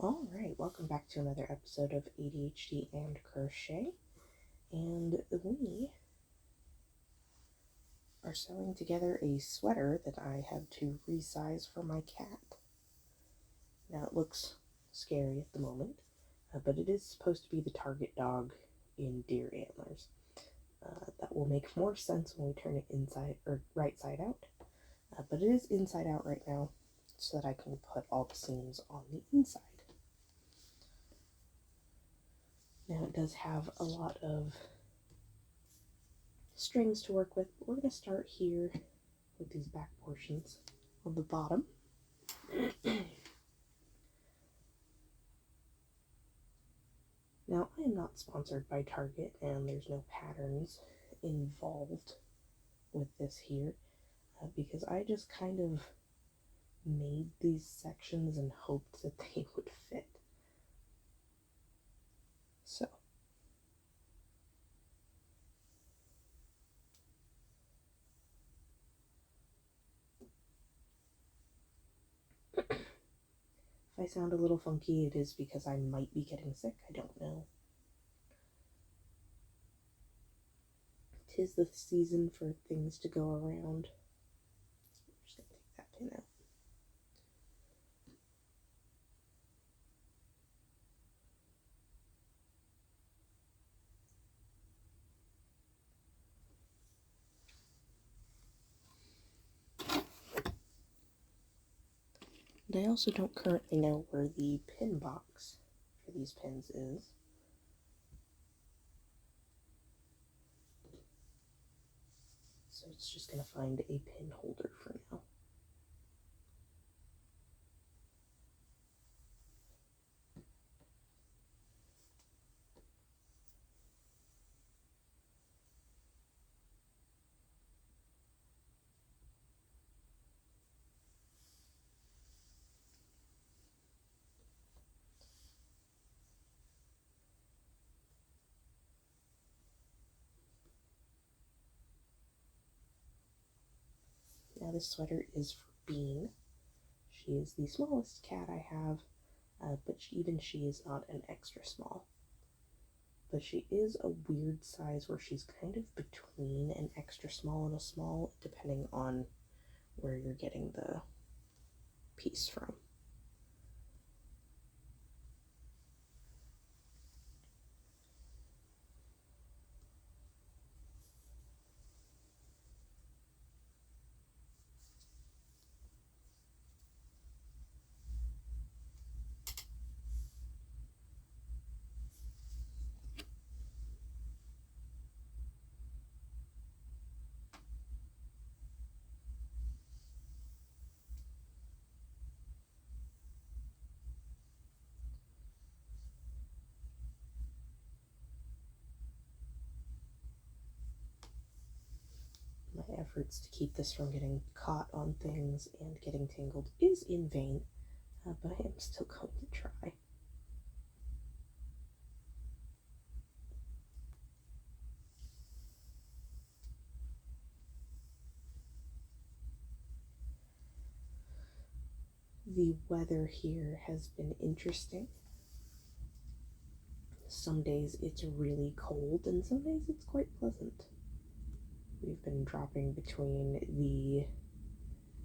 All right, welcome back to another episode of ADHD and Crochet. And we are sewing together a sweater that I have to resize for my cat. Now it looks scary at the moment, but it is supposed to be the target dog in deer antlers. That will make more sense when we turn it inside or right side out, but it is inside out right now so that I can put all the seams on the inside. Now it does have a lot of strings to work with, but we're going to start here with these back portions on the bottom. Now, I am not sponsored by Target, and there's no patterns involved with this here, because I just kind of made these sections and hoped that they would fit. So, if I sound a little funky, it is because I might be getting sick. I don't know. 'Tis the season for things to go around. I'm just going to take that pin out. And I also don't currently know where the pin box for these pins is. So it's just going to find a pin holder for now. Now this sweater is for Bean. She is the smallest cat I have, but even she is not an extra small. But she is a weird size where she's kind of between an extra small and a small, depending on where you're getting the piece from. My efforts to keep this from getting caught on things and getting tangled is in vain, but I am still going to try. The weather here has been interesting. Some days it's really cold and some days it's quite pleasant. We've been dropping between the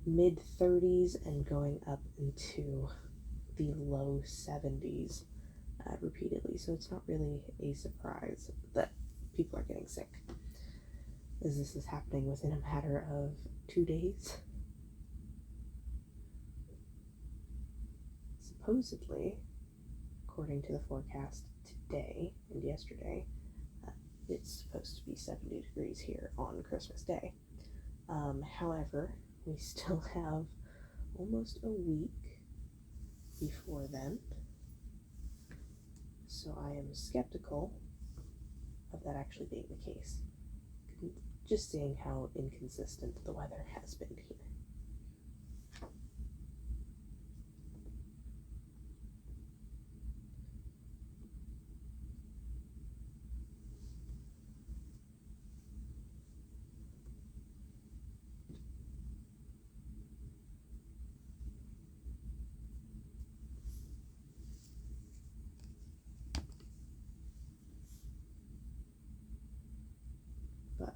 mid 30s and going up into the low 70s repeatedly, so it's not really a surprise that people are getting sick, as this is happening within a matter of 2 days. Supposedly, according to the forecast today and yesterday, it's supposed to be 70 degrees here on Christmas Day. However, we still have almost a week before then, so I am skeptical of that actually being the case, just seeing how inconsistent the weather has been here.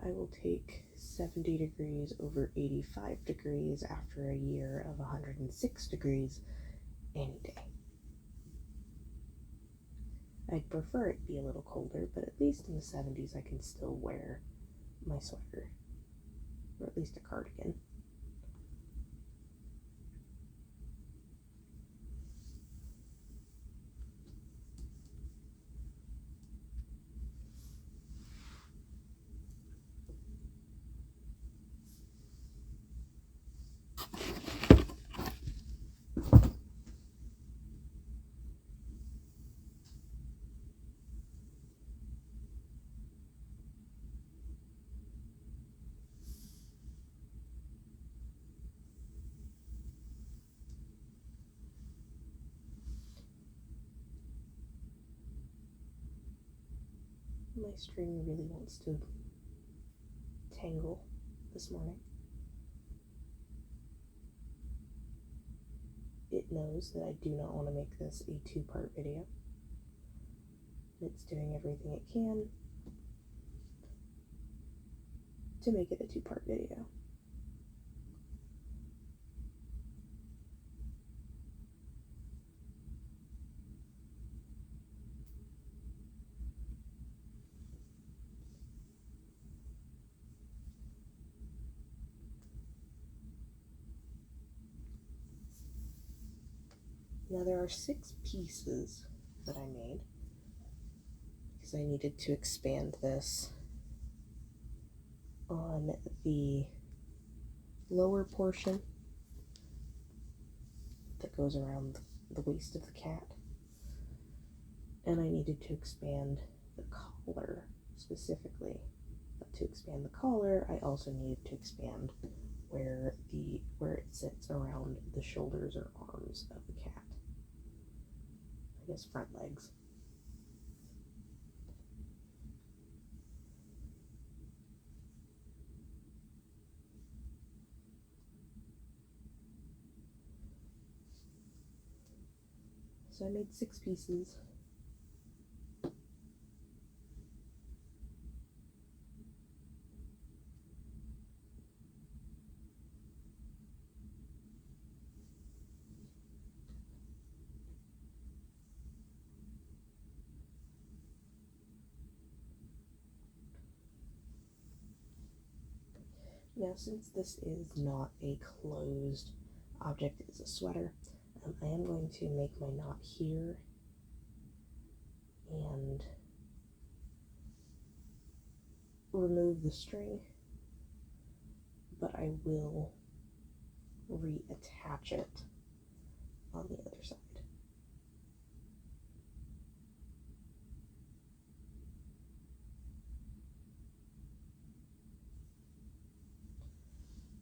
I will take 70 degrees over 85 degrees after a year of 106 degrees any day. I'd prefer it be a little colder, but at least in the 70s I can still wear my sweater, or at least a cardigan. My string really wants to tangle this morning. It knows that I do not want to make this a two-part video. It's doing everything it can to make it a two-part video. Now there are 6 pieces that I made because I needed to expand this on the lower portion that goes around the waist of the cat, and I needed to expand the collar specifically. But to expand the collar, I also needed to expand where it sits around the shoulders or arms of the cat. I guess front legs. So I made 6 pieces. Now, since this is not a closed object, it's a sweater, I am going to make my knot here and remove the string, but I will reattach it on the other side.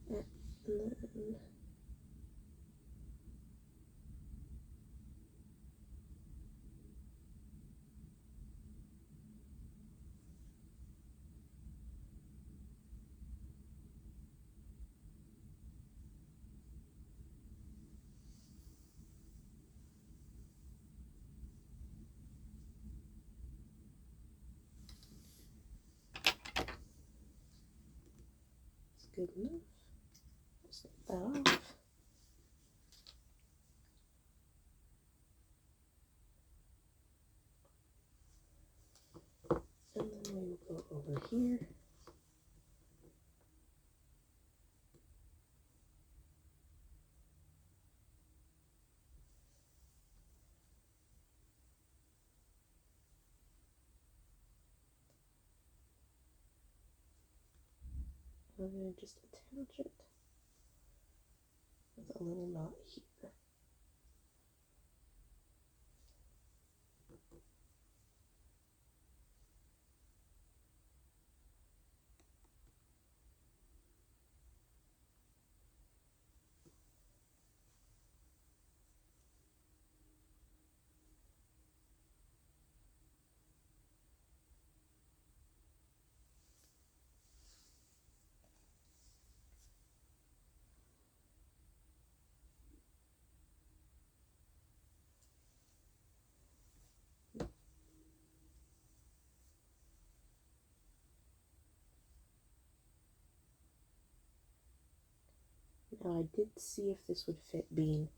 And then it's good enough. Snip that off. And then we will go over here. I'm going to just attach it with a little knot here. Now I did see if this would fit Bean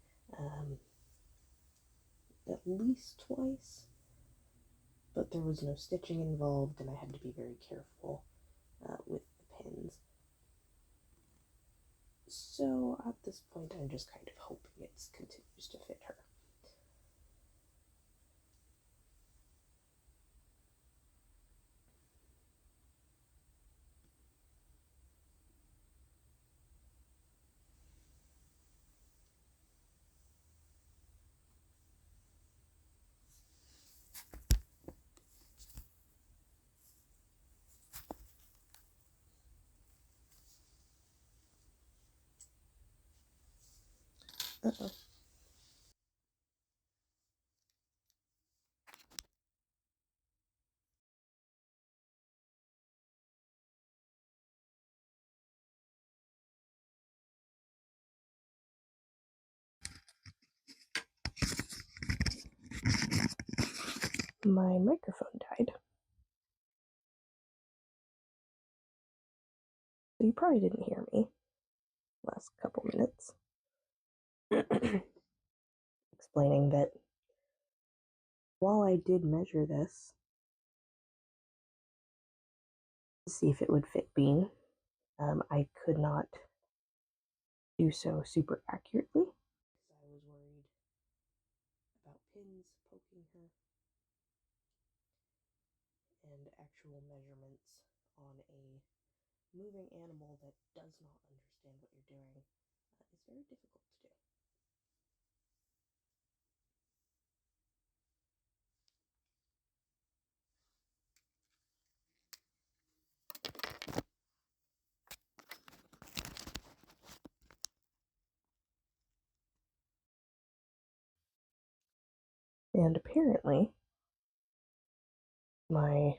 at least twice, but there was no stitching involved and I had to be very careful with the pins. So at this point I'm just kind of hoping it continues to fit her. Uh-oh. My microphone died. So you probably didn't hear me last couple minutes. Explaining that while I did measure this to see if it would fit Bean, I could not do so super accurately because I was worried about pins poking her and actual measurements on a moving animal that does not understand what you're doing is very difficult to do. And apparently, my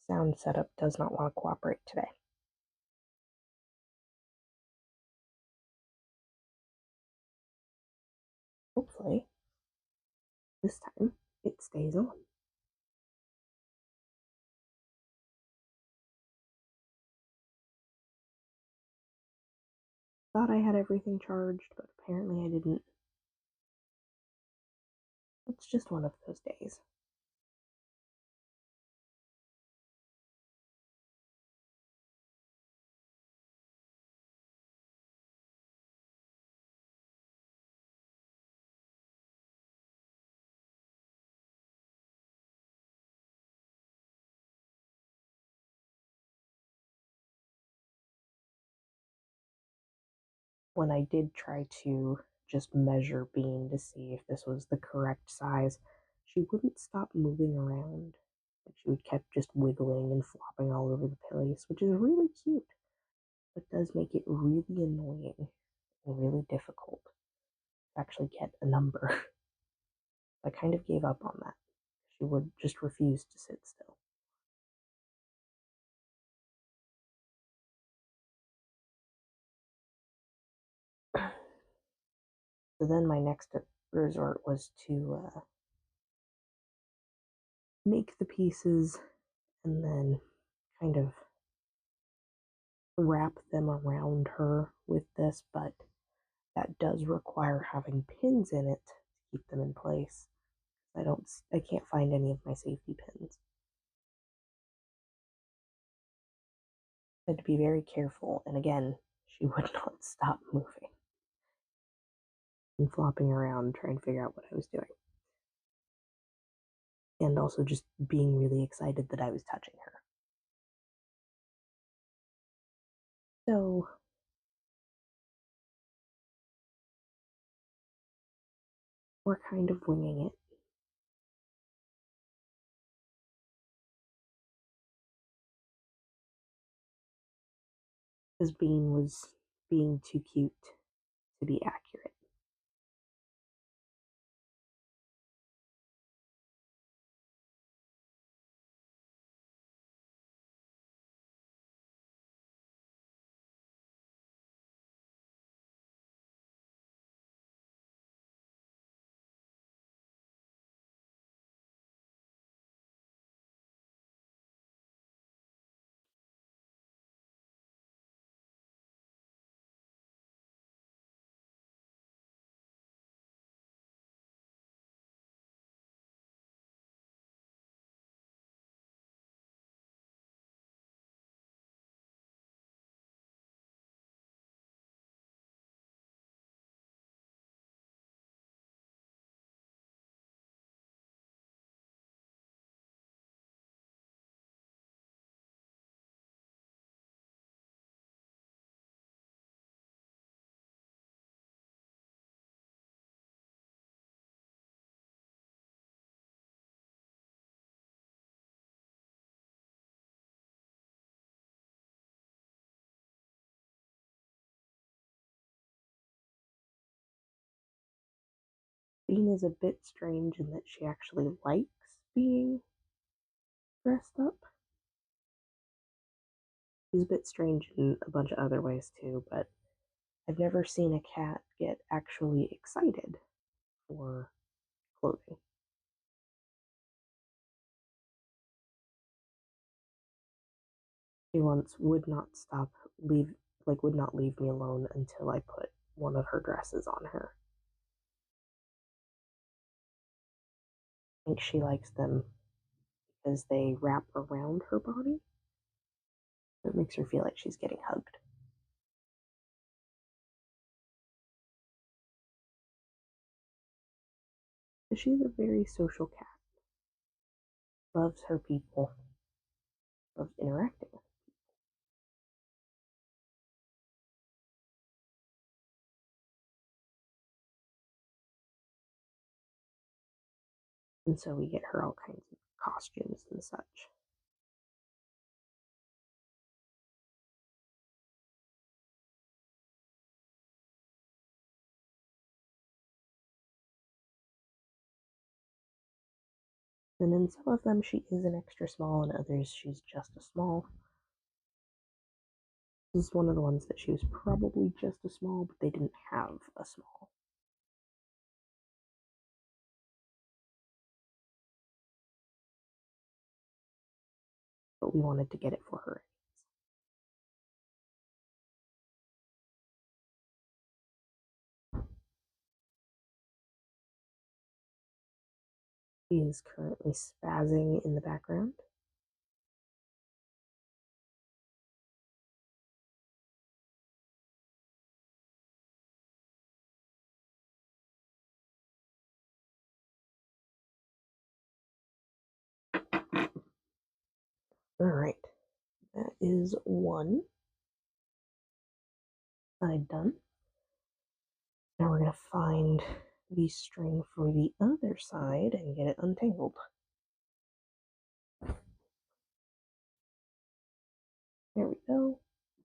sound setup does not want to cooperate today. Hopefully, this time it stays on. Thought I had everything charged, but apparently I didn't. It's just one of those days. When I did try to just measure Bean to see if this was the correct size, she wouldn't stop moving around. She would kept just wiggling and flopping all over the place, which is really cute, but does make it really annoying and really difficult to actually get a number. I kind of gave up on that. She would just refuse to sit still. So then my next resort was to make the pieces and then kind of wrap them around her with this, but that does require having pins in it to keep them in place. I can't find any of my safety pins. I had to be very careful, and again, she would not stop moving and flopping around trying to figure out what I was doing. And also just being really excited that I was touching her. So we're kind of winging it. Because Bean was being too cute to be accurate. Bean is a bit strange in that she actually likes being dressed up. She's a bit strange in a bunch of other ways too, but I've never seen a cat get actually excited for clothing. She once would not would not leave me alone until I put one of her dresses on her. I think she likes them because they wrap around her body. It makes her feel like she's getting hugged. She's a very social cat. Loves her people. Loves interacting. And so we get her all kinds of costumes and such. And in some of them, she is an extra small, and others, she's just a small. This is one of the ones that she was probably just a small, but they didn't have a small. But we wanted to get it for her. She is currently spazzing in the background. Alright, that is one side done. Now we're going to find the string for the other side and get it untangled. There we go.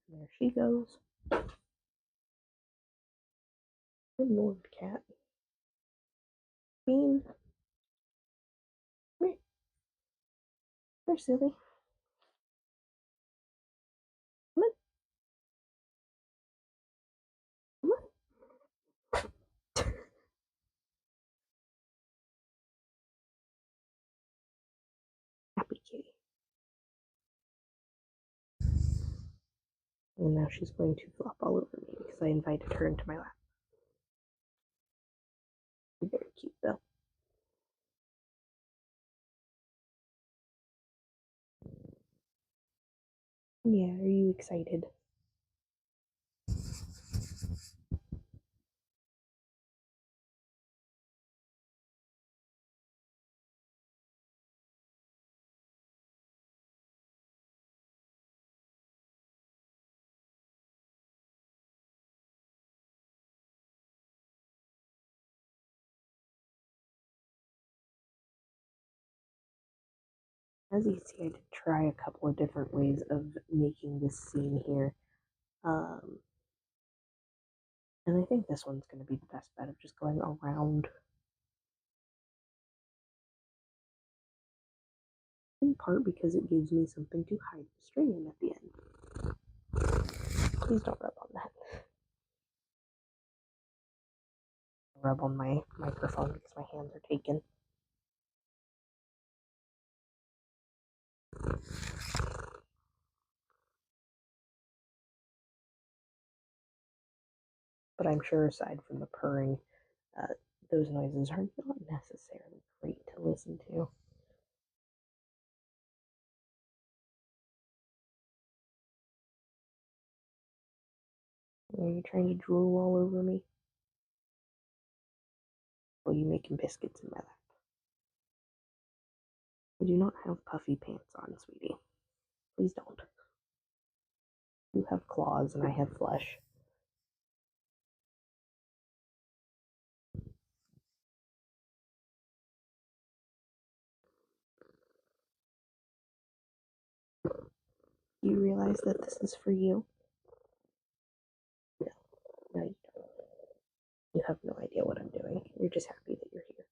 There she goes. Good Lord, cat. Bean. Come here. They're silly. Come on. Come on. Happy kitty. And now she's going to flop all over me because I invited her into my lap. Very cute though. Yeah, are you excited? As you see, I did try a couple of different ways of making this scene here. And I think this one's going to be the best bet of just going around. In part because it gives me something to hide the string in at the end. Please don't rub on that. Rub on my microphone because my hands are taken. But I'm sure aside from the purring, those noises are not necessarily great to listen to. Are you trying to drool all over me? Or are you making biscuits in my lap? I do not have puffy pants on, sweetie. Please don't. You have claws and I have flesh. You realize that this is for you? No, no, you don't. You have no idea what I'm doing. You're just happy that you're here.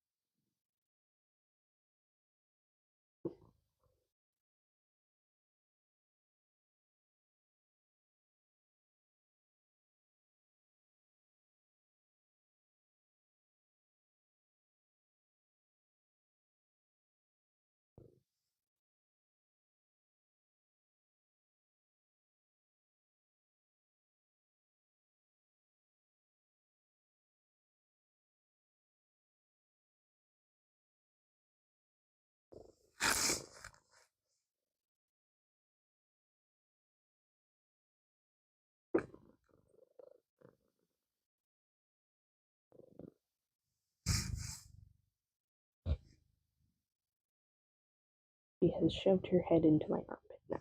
She has shoved her head into my armpit now.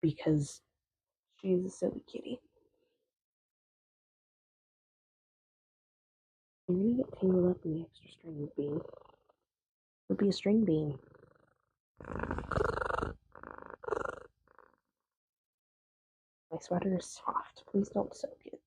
Because she's a silly kitty. You're gonna get tangled up in the extra strings, Bean. It'll be a string bean. My sweater is soft. Please don't soak it.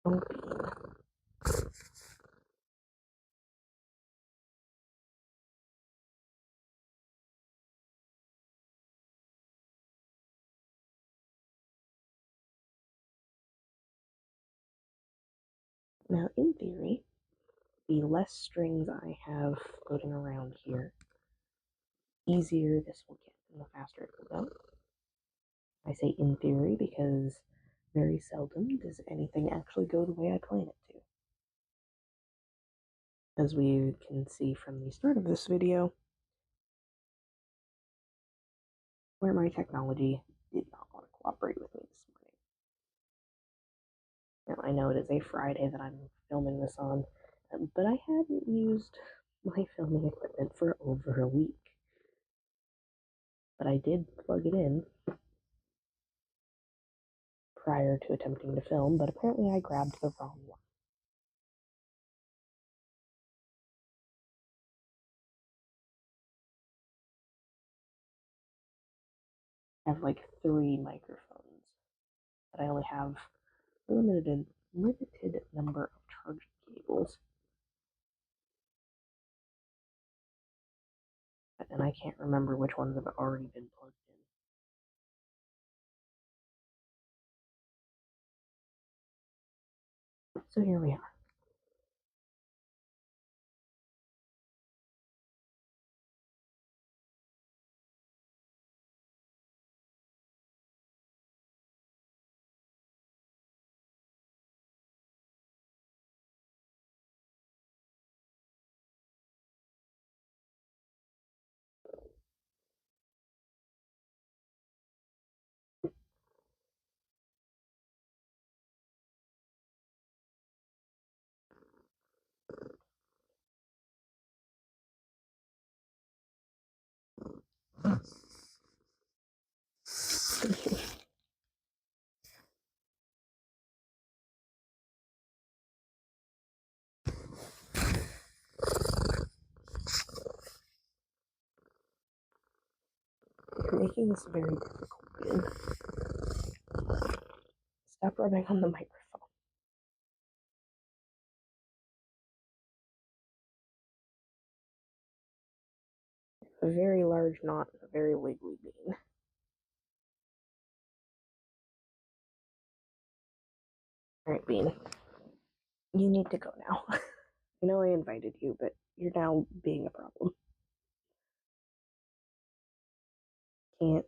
Oh, Bean. Now, in theory, the less strings I have floating around here, easier this will get and the faster it will go. I say in theory because very seldom does anything actually go the way I plan it to. As we can see from the start of this video, where my technology did not want to cooperate with me this morning. Now, I know it is a Friday that I'm filming this on, but I hadn't used my filming equipment for over a week. But I did plug it in prior to attempting to film, but apparently I grabbed the wrong one. I have like 3 microphones, but I only have a limited number of charging cables. And I can't remember which ones have already been plugged in. So here we are. You're making this very difficult. Stop rubbing on the microphone. A very large knot and a very wiggly bean. Alright, Bean. You need to go now. I know I invited you, but you're now being a problem. Can't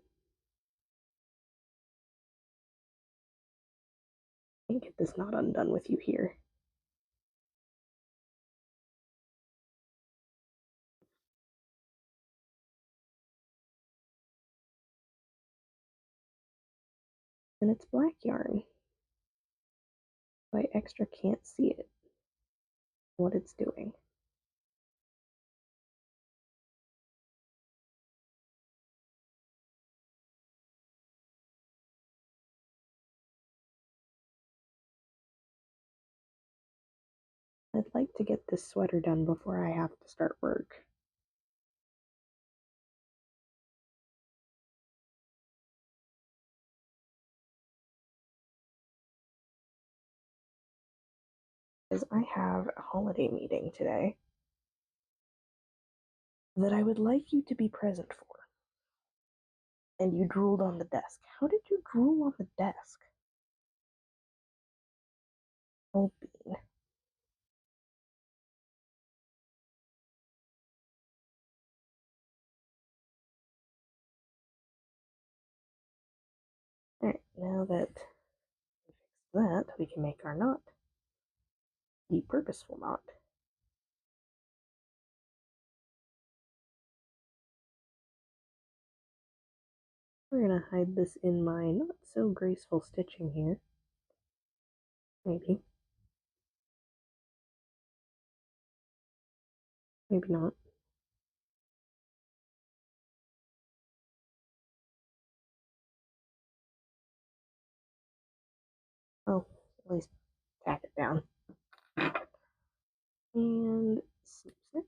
get this knot undone with you here. And it's black yarn. So I extra can't see it. What it's doing. I'd like to get this sweater done before I have to start work. Because I have a holiday meeting today that I would like you to be present for. And you drooled on the desk. How did you drool on the desk? Oh, Bean. Alright, now that we fixed that, we can make our knot. The purposeful knot. We're gonna hide this in my not so graceful stitching here. Maybe. Maybe not. Oh, at least tack it down. And snip, snip.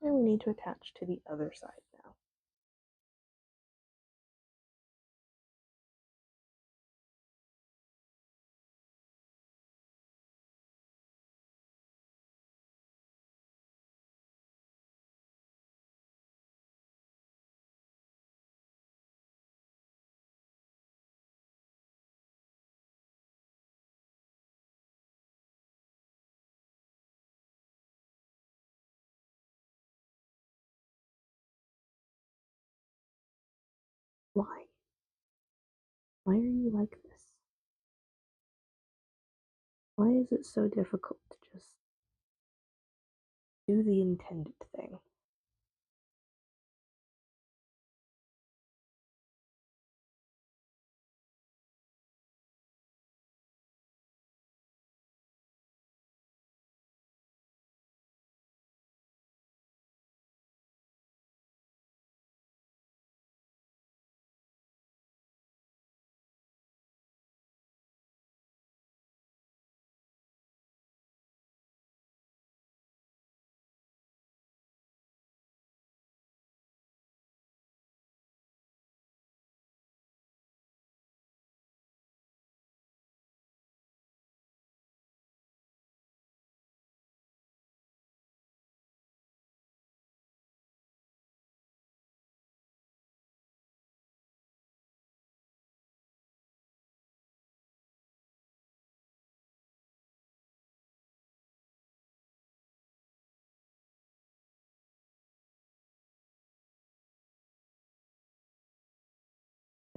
And we need to attach to the other side now. Why? Why are you like this? Why is it so difficult to just do the intended thing?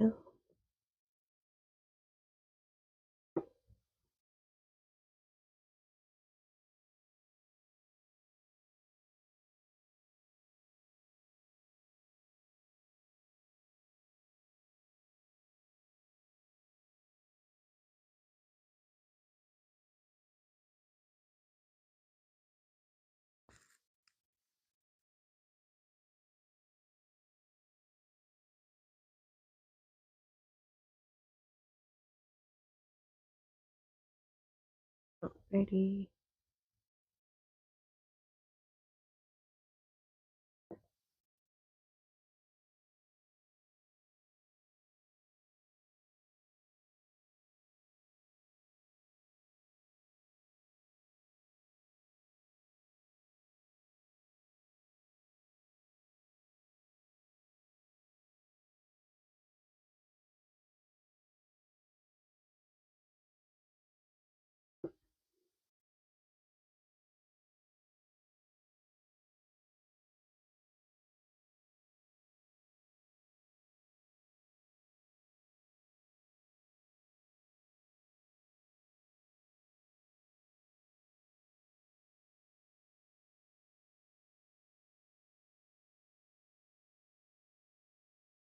Oh, alrighty.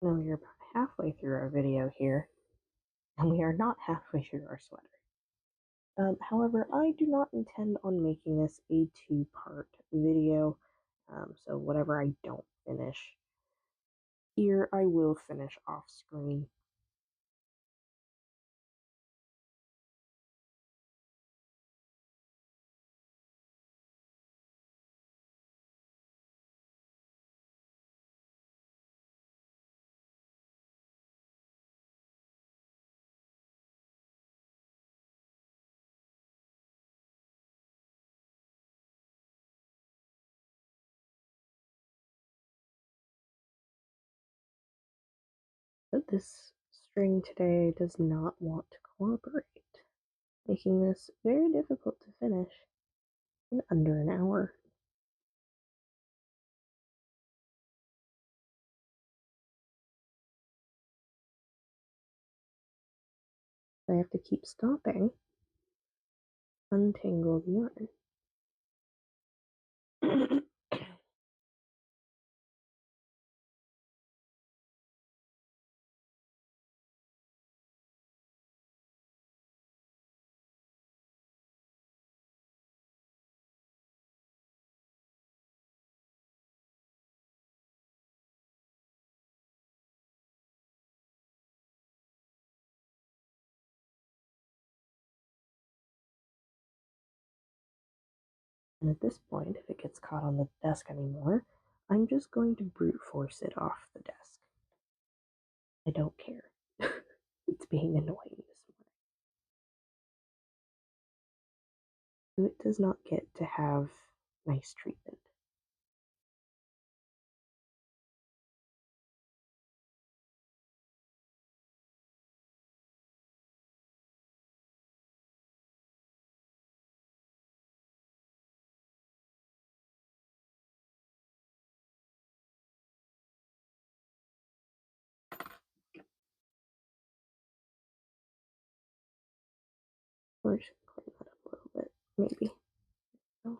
Now we are about halfway through our video here, and we are not halfway through our sweater. However, I do not intend on making this a two-part video, so whatever I don't finish here, I will finish off screen. this string today does not want to cooperate, making this very difficult to finish in under an hour. I have to keep stopping, untangle the yarn. And at this point, if it gets caught on the desk anymore, I'm just going to brute force it off the desk. I don't care. It's being annoying this morning. So it does not get to have nice treatment. Or should clean that up a little bit, maybe. So,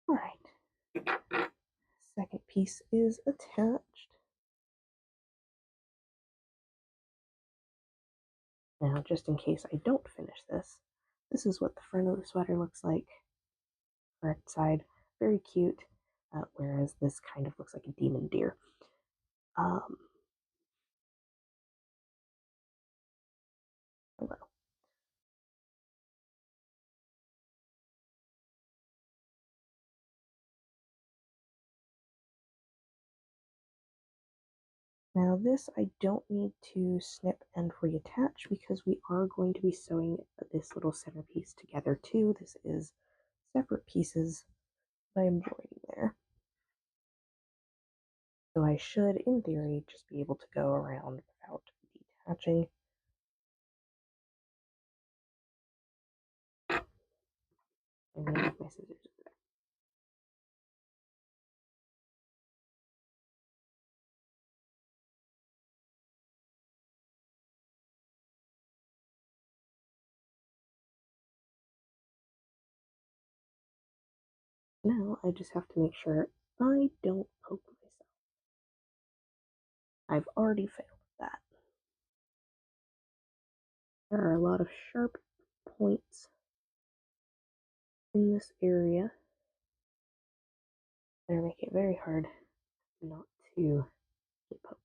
alright. Second piece is attached. Now, just in case I don't finish this, this is what the front of the sweater looks like. Front side, very cute, whereas this kind of looks like a demon deer. Hello. Now this I don't need to snip and reattach because we are going to be sewing this little centerpiece together too. This is separate pieces that I'm joining there. So I should, in theory, just be able to go around without detaching. I'm going to have my scissors over there. Now I just have to make sure I don't poke myself. I've already failed at that. There are a lot of sharp points in this area that make it very hard not to get poked.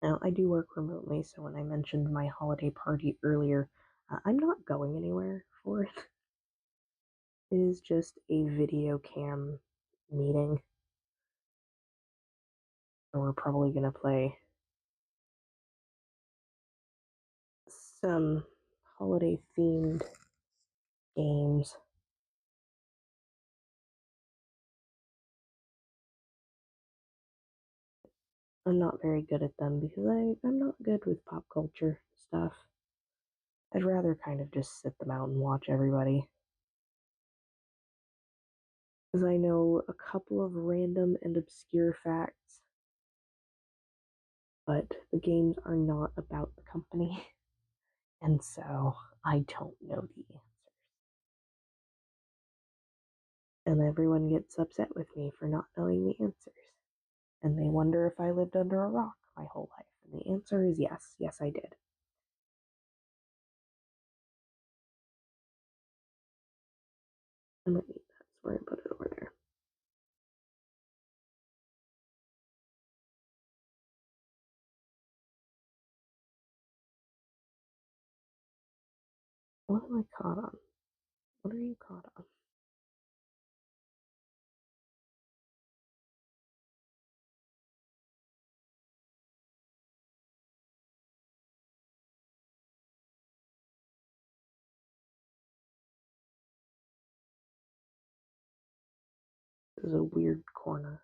Now, I do work remotely, so when I mentioned my holiday party earlier, I'm not going anywhere for it. It is just a video cam meeting. And we're probably going to play some holiday themed games. I'm not very good at them because I'm not good with pop culture stuff. I'd rather kind of just sit them out and watch everybody. Because I know a couple of random and obscure facts, but the games are not about the company, and so I don't know the answers. And everyone gets upset with me for not knowing the answers. And they wonder if I lived under a rock my whole life. And the answer is yes. Yes, I did. I might need that, so we're going to put it over there. What am I caught on? What are you caught on? This is a weird corner.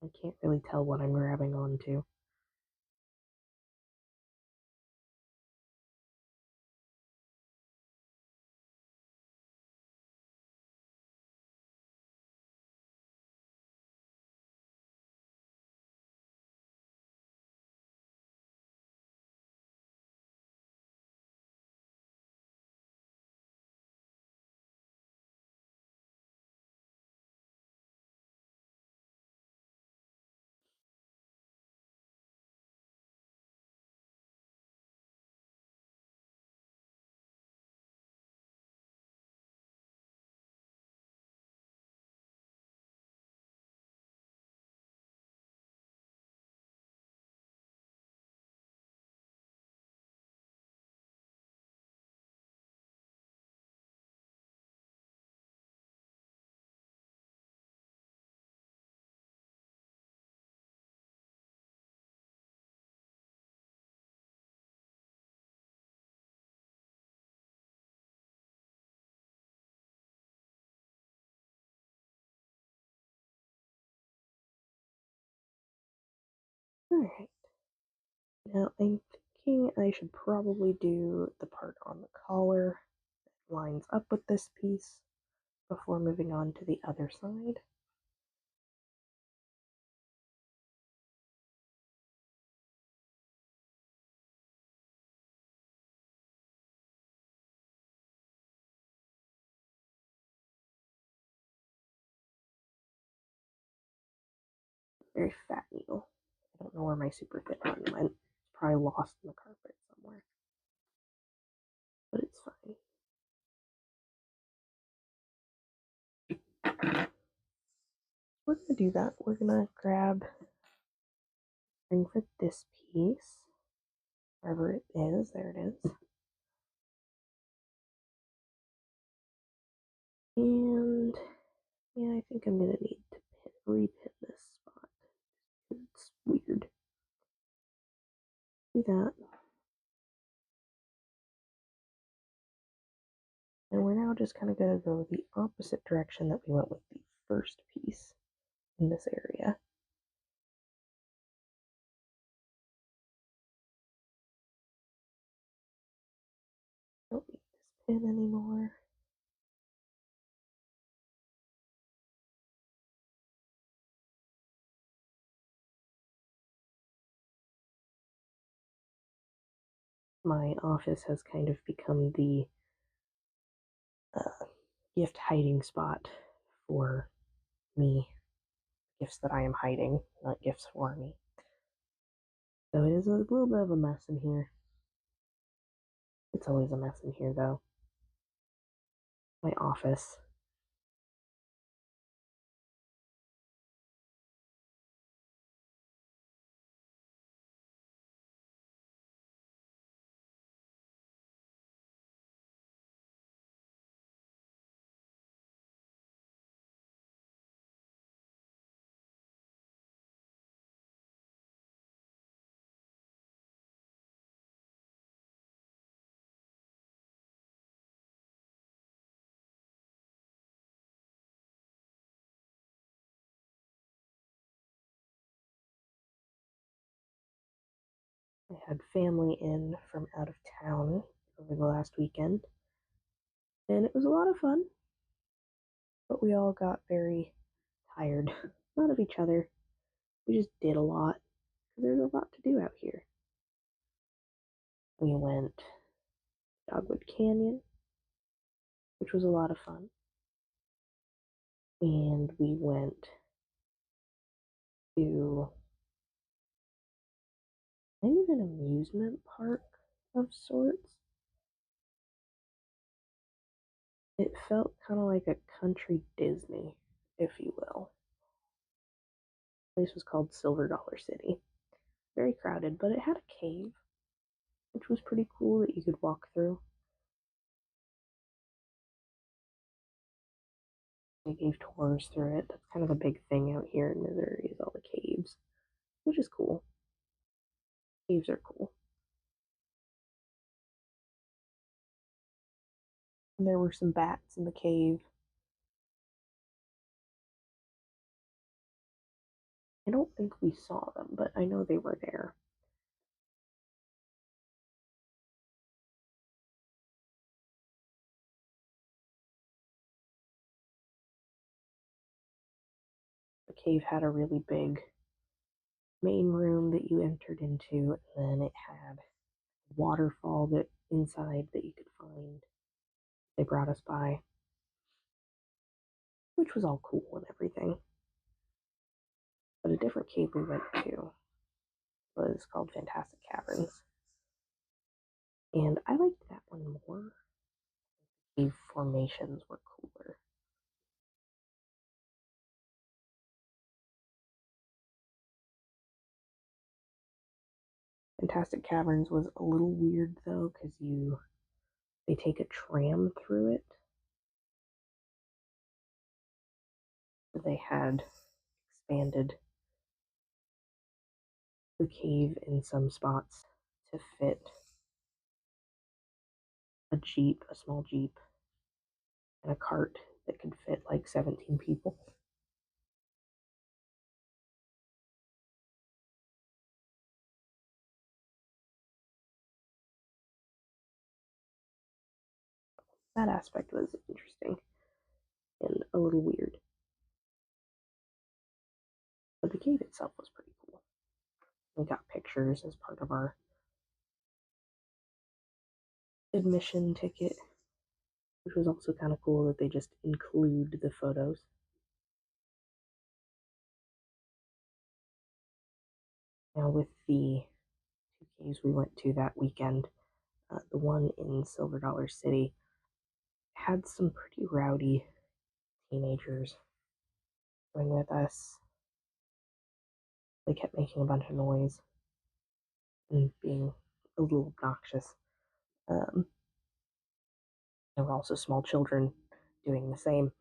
I can't really tell what I'm grabbing onto. Alright. Now I'm thinking I should probably do the part on the collar that lines up with this piece before moving on to the other side. Very fat needle. I don't know where my super thin one went. It's probably lost in the carpet somewhere. But it's fine. We're gonna do that. We're gonna grab string for this piece. Wherever it is, there it is. And yeah, I think I'm gonna need to repin this spot. It's weird. Do that. And we're now just kind of going to go the opposite direction that we went with the first piece in this area. Don't need this pin anymore. My office has kind of become the uh, gift hiding spot for me. Gifts that I am hiding, not gifts for me. So it is a little bit of a mess in here. It's always a mess in here, though. My office. I had family in from out of town over the last weekend, and it was a lot of fun, but we all got very tired. Not of each other. We just did a lot because there's a lot to do out here. We went to Dogwood Canyon, which was a lot of fun. and we went to kind of an amusement park of sorts. It felt kind of like a country Disney, if you will. The place was called Silver Dollar City. Very crowded, but it had a cave, which was pretty cool that you could walk through. They gave tours through it. That's kind of a big thing out here in Missouri is all the caves, which is cool. Caves are cool. And there were some bats in the cave. I don't think we saw them, but I know they were there. The cave had a really big main room that you entered into, and then it had a waterfall that inside that you could find. They brought us by, which was all cool and everything. But a different cave we went to was called Fantastic Caverns, and I liked that one more. Cave formations were cooler. Fantastic Caverns was a little weird though, because they take a tram through it. They had expanded the cave in some spots to fit a small Jeep, and a cart that could fit like 17 people. That aspect was interesting and a little weird. But the cave itself was pretty cool. We got pictures as part of our admission ticket, which was also kind of cool that they just include the photos. Now, with the two caves we went to that weekend, the one in Silver Dollar City had some pretty rowdy teenagers going with us. They kept making a bunch of noise and being a little obnoxious. There were also small children doing the same.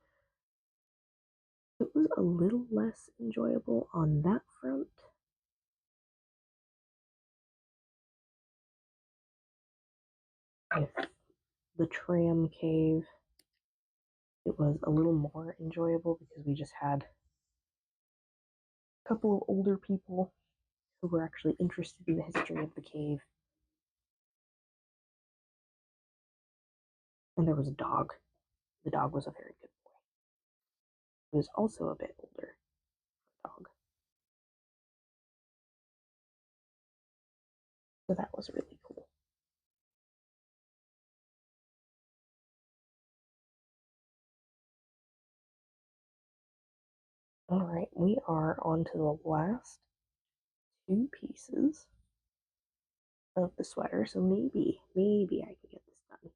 It was a little less enjoyable on that front. With the tram cave, it was a little more enjoyable because we just had a couple of older people who were actually interested in the history of the cave. And there was a dog. The dog was a very good boy. He was also a bit older dog. So that was really cool. All right, we are on to the last two pieces of the sweater, so maybe I can get this done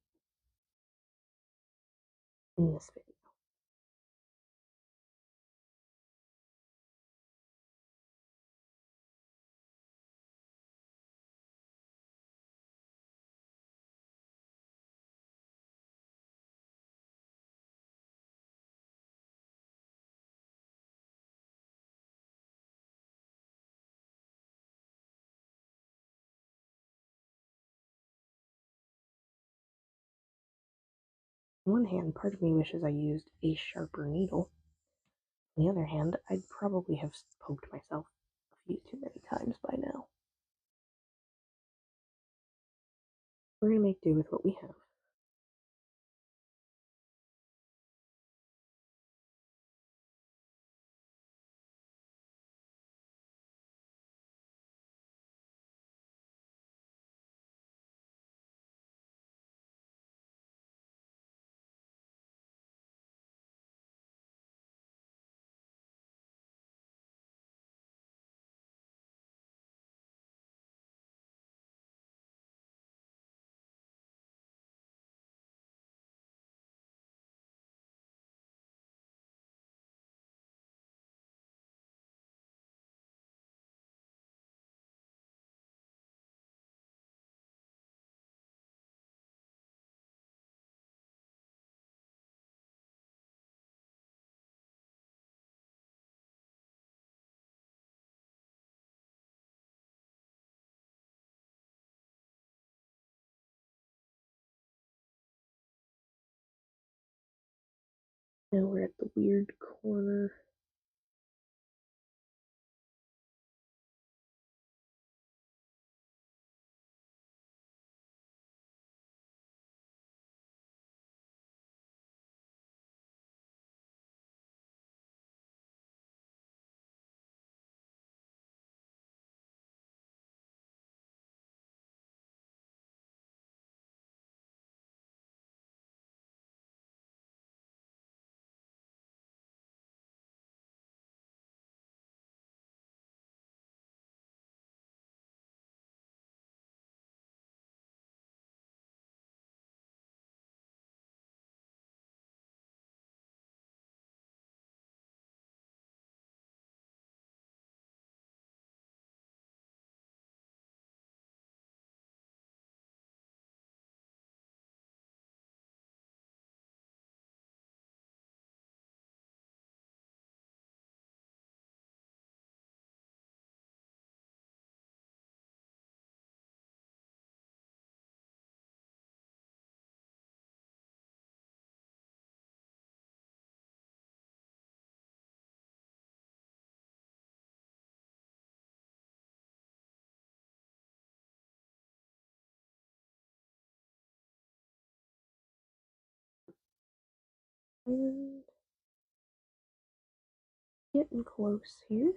in this video. On one hand, part of me wishes I used a sharper needle. On the other hand, I'd probably have poked myself a few too many times by now. We're gonna make do with what we have. Now we're at the weird corner. And getting close here.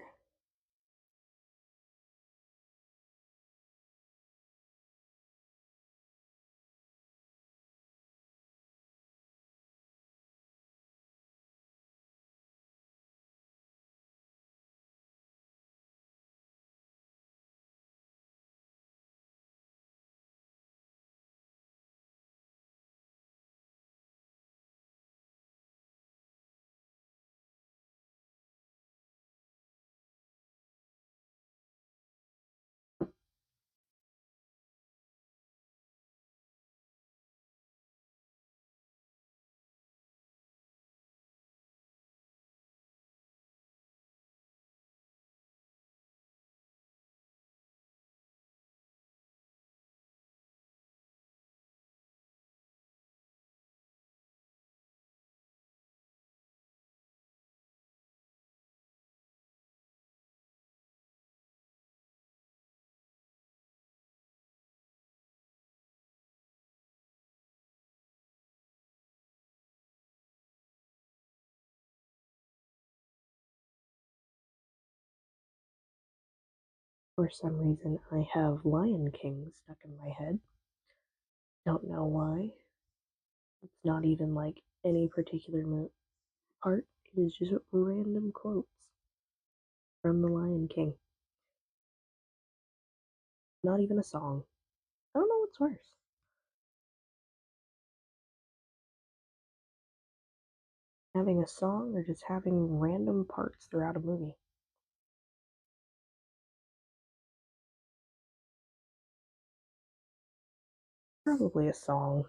For some reason, I have Lion King stuck in my head. Don't know why. It's not even like any particular part. It is just random quotes from the Lion King. Not even a song. I don't know what's worse. Having a song or just having random parts throughout a movie. Probably a song.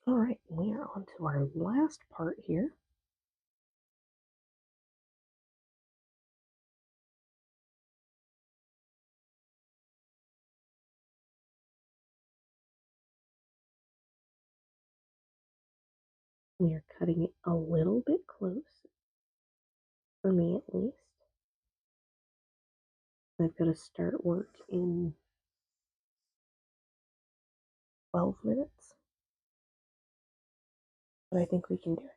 Alright, we are on to our last part here. We are cutting it a little bit close, for me at least. I've got to start work in 12 minutes, but I think we can do it.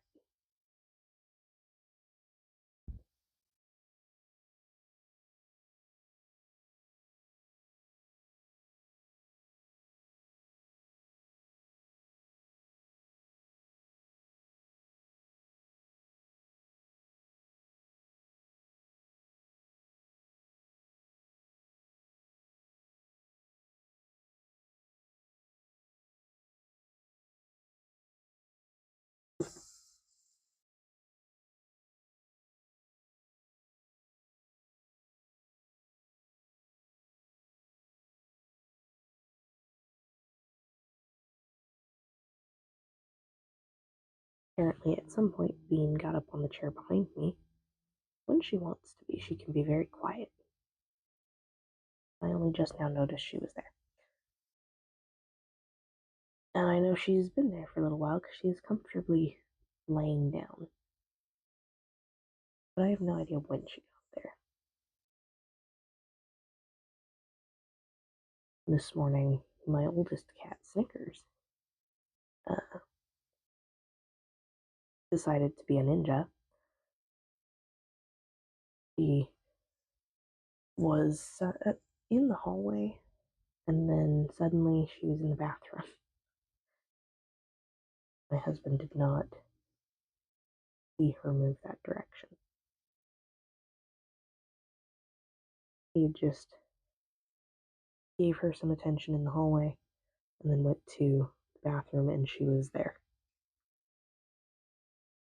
Apparently, at some point, Bean got up on the chair behind me. When she wants to be, she can be very quiet. I only just now noticed she was there. And I know she's been there for a little while because she is comfortably laying down. But I have no idea when she got there. This morning, my oldest cat, Snickers, decided to be a ninja. She was in the hallway, and then suddenly she was in the bathroom. My husband did not see her move that direction. He just gave her some attention in the hallway and then went to the bathroom, and she was there.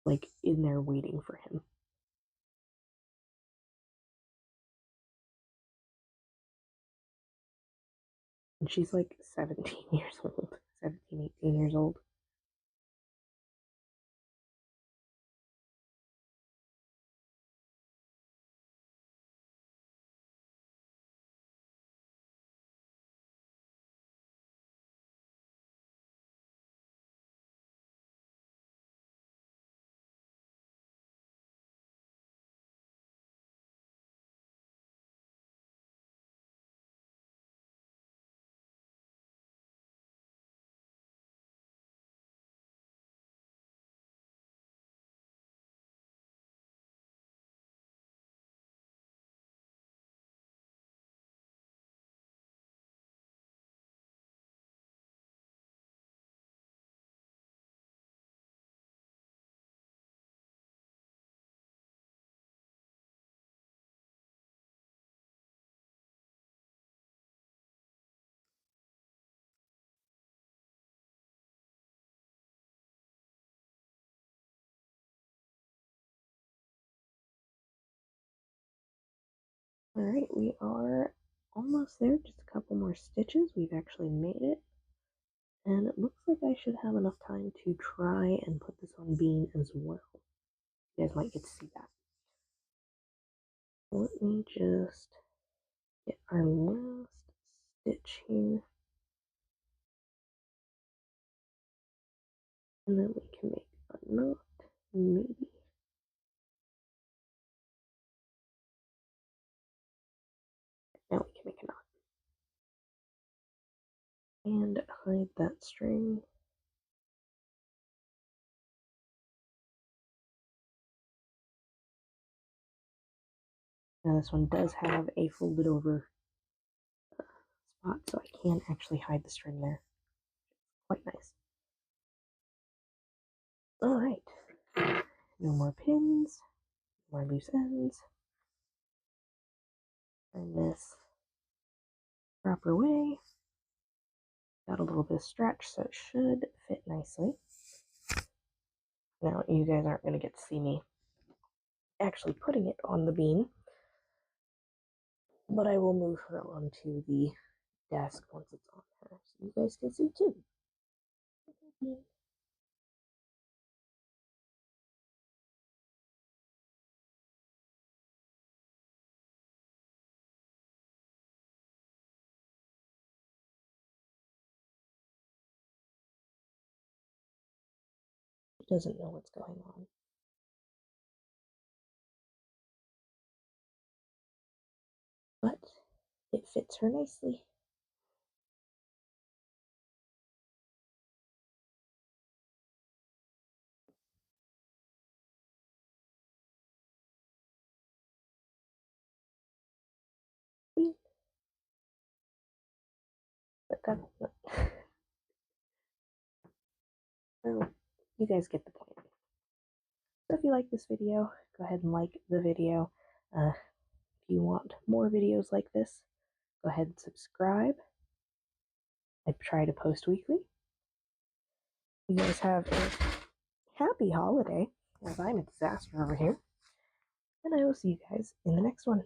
Like, in there waiting for him. And she's like 17 years old. 17, 18 years old. Alright, we are almost there. Just a couple more stitches. We've actually made it. And it looks like I should have enough time to try and put this on Bean as well. You guys might get to see that. Let me just get our last stitch here. And then we can make a knot, maybe. Now we can make a knot. And hide that string. Now this one does have a folded over spot, so I can actually hide the string there. Quite nice. Alright. No more pins. No more loose ends. Turn this proper way. Got a little bit of stretch, so it should fit nicely. Now, you guys aren't going to get to see me actually putting it on the bean, but I will move her onto the desk once it's on her, so you guys can see too. She doesn't know what's going on. But it fits her nicely. But that, well, you guys get the point. So if you like this video, go ahead and like the video. If you want more videos like this, go ahead and subscribe. I try to post weekly. You guys have a happy holiday, as I'm a disaster over here. And I will see you guys in the next one.